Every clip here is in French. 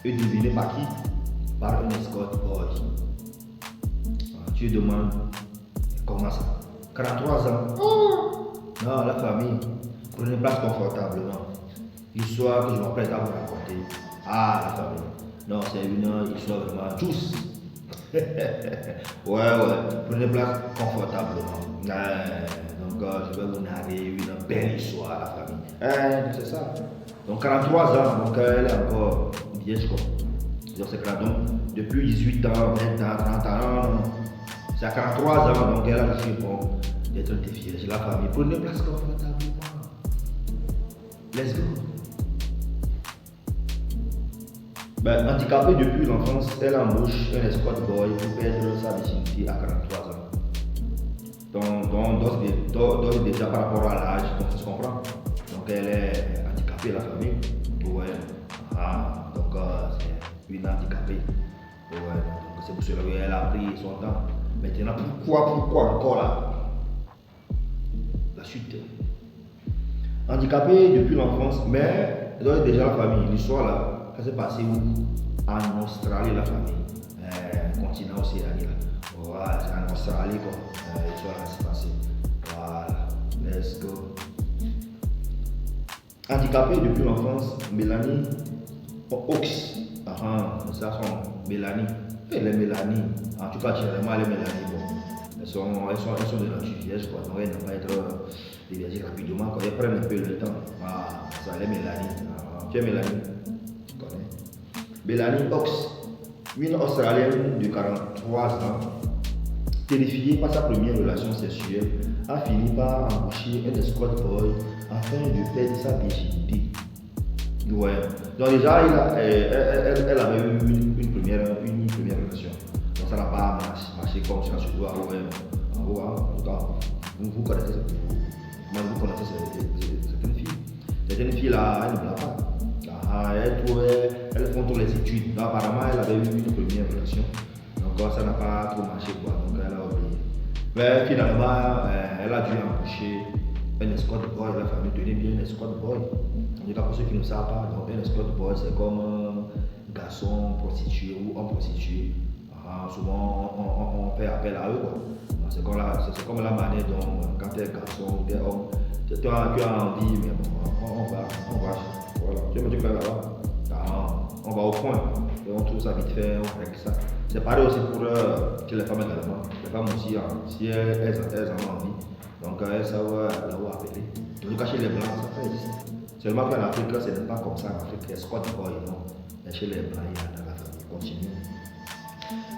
Et devinez par qui? Par un escort boy. Tu te demandes comment ça? 43 ans. Oh! Non, la famille, prenez place confortablement. L'histoire que je m'apprête à vous raconter. Ah, la famille. Non, c'est une histoire vraiment douce. Ouais, prenez place confortablement. Donc, je vais vous narrer une belle histoire, la famille. C'est ça. Donc, 43 ans, donc elle est encore vieille, quoi. Donc, c'est clair. Donc, depuis 18 ans, 20 ans, 30 ans, non. C'est à 43 ans, donc elle a décidé d'être vierge. La famille, prenez place confortablement. Let's go. Handicapée depuis l'enfance, elle embauche un escort boy pour perdre sa virginité à 43 ans. Donc déjà par rapport à l'âge, on se comprend. Donc elle est handicapée, la famille. Ouais. Donc c'est une handicapée. Ouais. Donc c'est pour cela qu'elle a pris son temps. Maintenant, pourquoi encore là? La suite. Handicapée depuis l'enfance, mais donc déjà la famille. L'histoire là. Ça s'est passé où? En Australie, la famille. Continent Océanie. Voilà, c'est en Australie quoi. L'histoire là s'est passée. Voilà, let's go. Handicapée depuis l'enfance, Mélanie Ox. Ça sont Mélanie. Elle est Mélanie. En tout cas, généralement, elle est Mélanie. Bon. Elles sont de nature vierge, quoi. Donc, elles ne vont pas être dévergées rapidement. Quand elles prennent un peu le temps. Voilà, ça, elle est Mélanie. Tu es Mélanie? Mélanie Ox, une Australienne de 43 ans, terrifiée par sa première relation sexuelle, a fini par embaucher un escort boy afin de perdre sa virginité. Ouais. Donc déjà, elle avait eu une première relation. Donc ça n'a pas marché comme ça se doit. En tout cas, vous connaissez certaines filles. Certaines filles là, elles ne blaguent pas. Elles font toutes les études. Donc, apparemment, elle avait eu une première relation. Donc, ça n'a pas trop marché, quoi. Donc, elle a oublié. Mais finalement, elle a dû embaucher un escort boy. La famille tenait bien un escort boy. En tout cas, pour ceux qui ne savent pas, donc, un escort boy, c'est comme un garçon prostitué ou un prostitué. Souvent, on fait appel à eux, quoi. C'est comme la manière dont, quand tu es garçon, tu es homme, tu as envie, mais bon, on va. Voilà, tu me dis que là-bas, on va au point, et on trouve ça vite fait, on règle ça. C'est pareil aussi pour chez les femmes également. Les femmes aussi, si elles en ont envie, donc elles savent là où appeler. En tout cas, chez les blancs, ça existe. Seulement qu'en Afrique, ce n'est pas comme ça. En Afrique, c'est squat boy, non. Mais chez les blancs, il y a dans la famille. Continue.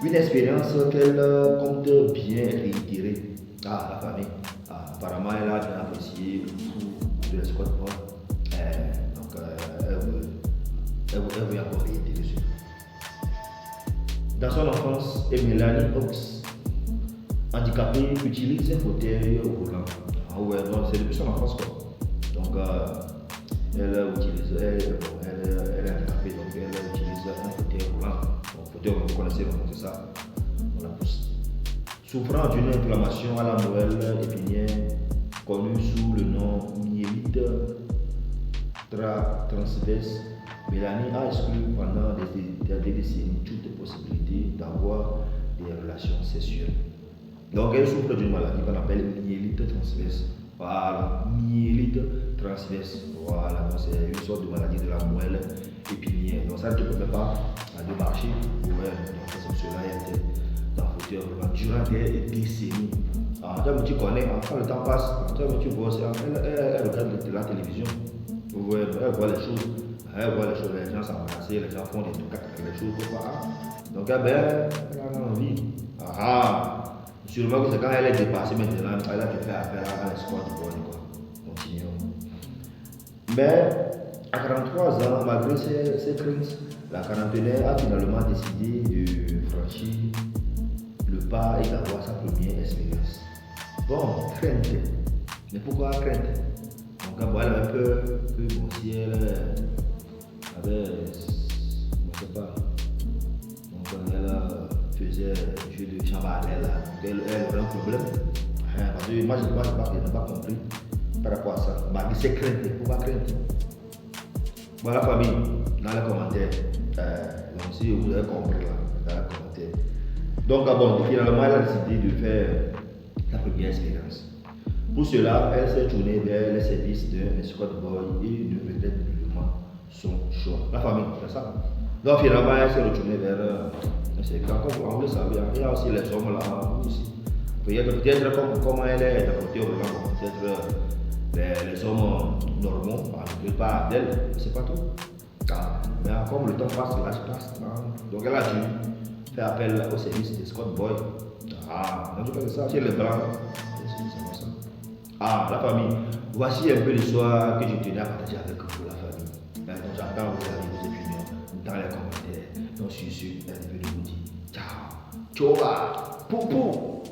Une expérience qu'elle compte bien réitérer à la famille. Apparemment, elle a bien apprécié le coup de l'escort boy. Elle veut encore réitérer dessus. Dans son enfance, Mélanie Ox, handicapée, utilise un fauteuil roulant. C'est depuis son enfance quoi. Donc elle est handicapée, donc elle utilise un fauteuil roulant. Donc fauteuil, vous connaissez, c'est ça. On la pousse. Souffrant d'une inflammation à la moelle épinière, connue sous le nom myélite transverse, Mélanie a exclu pendant des décennies toute possibilité d'avoir des relations sexuelles. Donc elle souffre d'une maladie qu'on appelle myélite transverse. Voilà, myélite transverse. Voilà, donc c'est une sorte de maladie de la moelle épinière. Donc ça ne te permet pas de marcher. Ouais, donc c'est pour cela qu'elle était dans le fauteuil durant des décennies. Tu connais, quand le temps passe, tu vois, elle regarde la télévision. Ouais, elle voit les choses. Les gens s'embrassent, les gens font des trucs, les choses comme ça. Donc, elle a envie. Sûrement que c'est quand elle est dépassée maintenant, elle a dû faire appel à l'escort du boy. Continuons. Mais, à 43 ans, malgré ses craintes, la quarantenaire a finalement décidé de franchir le pas et d'avoir sa première expérience. Bon, crainte. Mais pourquoi crainte? Donc, elle avait peur que bon, si elle avait, je ne sais pas, donc elle faisait le jeu de chambalet là, elle aurait un problème. Parce que moi, je n'ai pas compris par rapport à ça. Malgré ses craintes, pourquoi crainte? Voilà, famille, dans les commentaires, Donc si vous avez compris là, dans les commentaires. Donc bon, finalement, elle a décidé de faire la première expérience. Pour cela, elle s'est tournée vers les services d'un escort boy et de peut-être nullement son choix. La famille, c'est ça. Donc finalement, elle s'est retournée vers un service. Comme vous le savez, il y a aussi les hommes là aussi. Peut-être comme elle est apportée au programme, peut-être les hommes normaux, ne veulent pas d'elle, c'est pas tout. Mais comme le temps passe, l'âge passe, donc elle a dû faire appel au service des Scott Boy. En tout cas, c'est ça, chez les blancs, c'est comme ça. La famille, voici un peu l'histoire que je tenais à partager avec vous, la famille. Donc j'attends vos opinions dans les commentaires. Donc sur ce, je vais vous dire ciao, ciao, poupou.